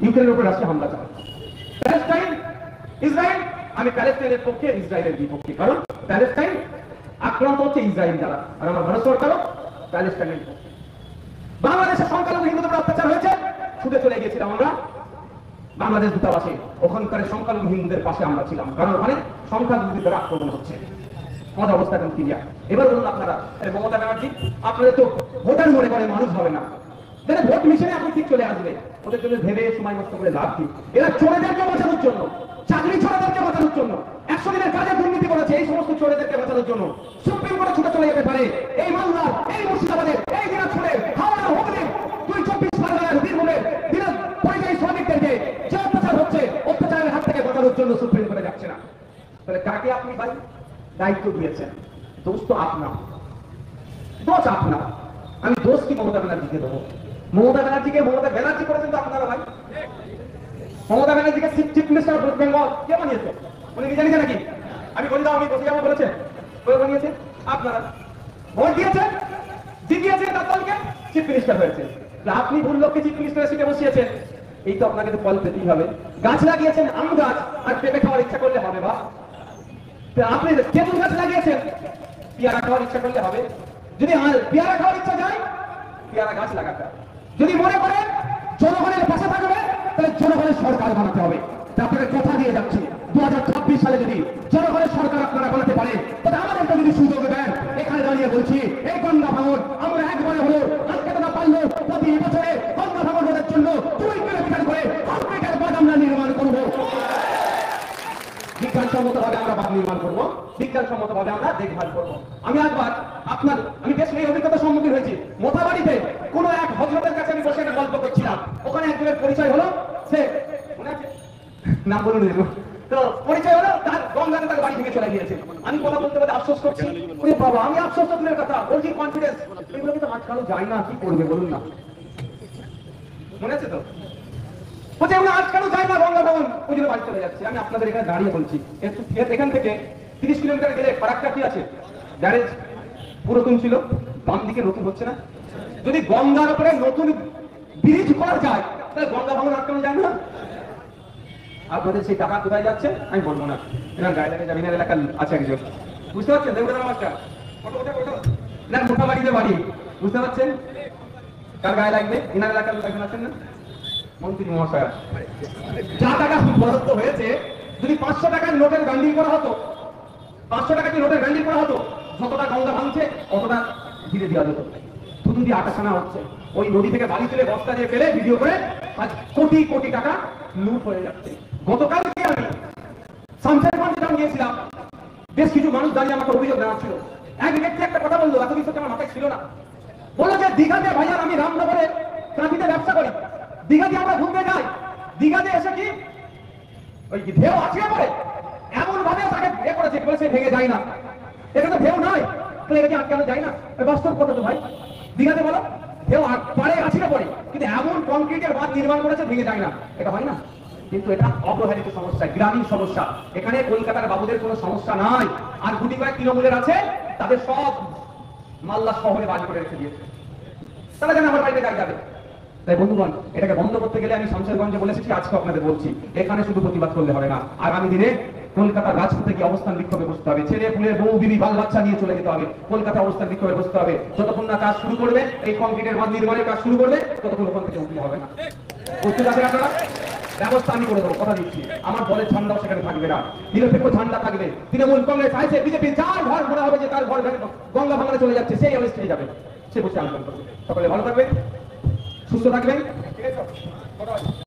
ইউক্রেনের উপর রাশিয়া হামলা চালায়। প্যালেস্টাইন ইসরায়েল, আমি প্যালেস্টাইনের পক্ষে ইসরায়েলের বিপক্ষে, কারণ প্যালেস্টাইন আক্রান্ত হচ্ছে ইসরায়েল দ্বারা, আর আমার ভারত সরকারও প্যালেস্টাইনের পক্ষে। বাংলাদেশের সংখ্যালঘু হিন্দুদের উপর অত্যাচার হয়েছে, ছুটে চলে গিয়েছিলাম আমরা বাংলাদেশ দূতাবাসে, ওখানকার সংখ্যালঘু হিন্দুদের পাশে আমরা ছিলাম, কারণ ওখানে সংখ্যালঘুদের দ্বারা আক্রমণ হচ্ছে। আমাদের অবস্থা এখন ক্লিয়ার। এবার বলুন আপনারা, মমতা ব্যানার্জি আপনাদের তো ভোটার মনে করে মানুষ হবে না, ভোট মিশনে আপনি ঠিক চলে আসবে, ওদের জন্য ভেবে সময় নষ্ট করে লাভ কি? এরা চোরেদেরকে বাঁচানোর জন্য, চাকরি ছোড়াদেরকে বাঁচানোর জন্য, 100 দিনের কাজে দুর্নীতি করেছে, এই সমস্ত চোরেদেরকে বাঁচানোর জন্য সুপ্রিম কোর্টে ছুটে চলে যেতে পারে। এই মামলা, এই মুর্শিদাবাদের, এই দিনাজপুরের, হাওড়ার, হুগলির, 224 পরগনার বীরভূমের পরিযায়ী শ্রমিকদেরকে যে অত্যাচার হচ্ছে, অত্যাচারের হাত থেকে বাঁচানোর জন্য সুপ্রিম কোর্টে যাচ্ছে না। তাহলে কাকে আপনি ভাই দায়িত্ব দিয়েছেন? দোষ তো আপনার, দোষ আপনার। আমি দোষ কি মমতা ব্যানার্জিকে দেবো? মমতা ব্যানার্জি করেছেন তো আপনারা ভাই। মমতা ব্যানার্জিকে chief minister of West Bengal কে বানিয়েছে? উনি নিজে নিজে নাকি? আমি বলি দাও, আমি বসে যাবো বলেছে, ওই বানিয়েছে আপনারা। ভোট দিয়েছেন, জিতিয়েছেন, তার দলকে চিফ মিনিস্টার হয়েছে। আপনি ভুল লোককে চিফ মিনিস্টারের সিটে বসিয়েছেন, এই তো আপনাকে তো ফল পেতেই হবে। গাছ লাগিয়েছেন আম গাছ, আর পেঁপে খাওয়ার ইচ্ছা করলে হবে বা আপনি তেঁতুল গাছ লাগিয়েছেন, পেয়ারা খাওয়ার ইচ্ছা করলে হবে। যদি পেয়ারা খাওয়ার ইচ্ছা যায়, পেয়ারা গাছ লাগাতে হবে। যদি মনে করেন জনগণের পাশে থাকবে, তাহলে জনগণের সরকার বানাতে হবে। আপনাকে কথা দিয়ে যাচ্ছি, 2026 সালে যদি জনগণের সরকার আপনারা বানাতে পারে, তাহলে আমাদেরকে যদি সুযোগ দেন, এখানে দাঁড়িয়ে বলছি, এই গঙ্গা ভাঙন আমরা একবারে হলো আজকে না পারলেও প্রতি বছরে গঙ্গা ভাঙনের জন্য 2 কিলোমিটার করে কংক্রিটের বাঁধ আমরা নির্মাণ করবো। বিজ্ঞানসম্মত ভাবে আমরা বাঁধ নির্মাণ করবো, বিজ্ঞানসম্মত ভাবে আমরা দেখভাল করবো। আমি একবার আমি বেশ এই অভিজ্ঞতার সম্মুখীন হয়েছি। মোথাবাড়িতে কোনো এক হজরতের কাছে আমি বসে একটা গল্প করছিলাম, ওখানে একজনের পরিচয় হলো, সে নাম বলুন, তো পরিচয় হলো তার গঙ্গাতে তার বাড়ি থেকে চলে গিয়েছে। আমি কথা বলতে বলতে আফসোস করছি, বাবা আমি আফসোস করতে কথা বলছি, কনফিডেন্স এগুলো কিন্তু আজকাল যায় না, কি করবে বলুন না? মনে আছে তো? বলছে আমরা আজকালও যাই না গঙ্গা ভবন, ওই জন্য বাড়ি চলে যাচ্ছে। আমি আপনাদের এখানে দাঁড়িয়ে বলছি, একটু এখান থেকে 30 কিলোমিটার গেলে ফারাক্কা কি আছে, গ্যারেজ পুরাতন ছিল, বাম দিকে নতুন হচ্ছে না। যদি গঙ্গার উপরে নতুন ব্রিজ করা যায়, তাহলে গঙ্গা ভবন আটকানো যায় না। আপনাদের সেই টাকা কোথায় যাচ্ছে আমি বলবো না, এখানে গায়ে লাগে জামিনের এলাকা আছে একজন, বুঝতে পারছেন? দেবুদার মাস্টার না, মোটাবাড়িতে বাড়ি, বুঝতে পারছেন কার গায়ে লাগবে? এনার এলাকার একজন আছেন না, মন্ত্রী মহাশয়। যা টাকা বরাদ্দ হয়েছে, যদি 500 টাকার নোটের ব্যান্ডিং করা হতো, 500 টাকা কি নোটের ব্যান্ডিং করা হতো, যতটা গঙ্গা ভাঙছে অতটা ধীরে দেওয়া যেত। শুধু দিয়ে আটাশানা হচ্ছে, ওই নদী থেকে বালি তুলে বস্তা দিয়ে ফেলে ভিডিও করে আজ কোটি কোটি টাকা লুট হয়ে যাচ্ছে। গতকালকে আমি শামশেরগঞ্জে যখন গিয়েছিলাম, বেশ কিছু মানুষ দাঁড়িয়ে আমাকে অভিযোগ জানাচ্ছিল। এক ব্যক্তি একটা কথা বললো, এত কিছু আমার মাথায় ছিল না। বললো যে দীঘাতে ভাইয়ার আমি রামনগরে কাঁথিতে ব্যবসা করি, দীঘাতে আমরা ঘুরতে যাই, দীঘাতে এসে কি ওই ঢেউ আছিয়ে পড়ে এমন ভাবে তাকে এ করেছে, বলেছে ভেঙে যায় না, এটা তো ঢেউ নয়, তাহলে এটা কি আটকানো যায় না? বাস্তব কথা তো ভাই, দীঘাতে বলো ঢেউ পাড়ে আছিয়ে পড়ে, কিন্তু এমন কংক্রিটের বাঁধ নির্মাণ করেছে ভেঙে যায় না, এটা হয় না। কিন্তু এটা অবহেলিত সমস্যা, গ্রামীণ সমস্যা। এখানে কলকাতার বাবুদের কোনো সমস্যা নাই, আর গুটি কয়েক তৃণমূলের আছে, তাদের সব মাল্লা শহরে বাড়ি করে রেখে দিয়েছে, তারা যেন আমার বাড়িতে গাড়ি যাবে। তাই বন্ধুগণ, এটাকে বন্ধ করতে গেলে আমি শামশেরগঞ্জে বলেছি, আজকে আপনাদের বলছি, এখানে শুধু প্রতিবাদ করলে হবে না, আগামী দিনে কলকাতার রাজপথে কি অবস্থান বিক্ষোভে বসতে হবে, ছেলে পুলে বউ বিবি বাল বাচ্চা নিয়ে চলে যেতে হবে, কলকাতা অবস্থান বিক্ষোভে বসতে হবে। যতক্ষণ না কাজ শুরু করবে, এই কংক্রিটের বাঁধ নির্মাণের কাজ শুরু করবে, ততক্ষণ ওখান থেকে উঠলে হবে না। প্রস্তুত আছেন আপনারা? ব্যবস্থা আমি করে দেবো, কথা দিচ্ছি। আমার দলের ঝান্ডাও সেখানে থাকবে না, নিরপেক্ষ ঝান্ডা থাকবে। তৃণমূল, কংগ্রেস, আইসে, বিজেপি, যার ঘর মনে হবে যে তার ঘর গঙ্গা ভাঙনে চলে যাচ্ছে, সেই অবস্থায় যাবে, সে বসে আলোচনা করবে। সকলে ভালো থাকবেন, সুস্থ থাকবেন।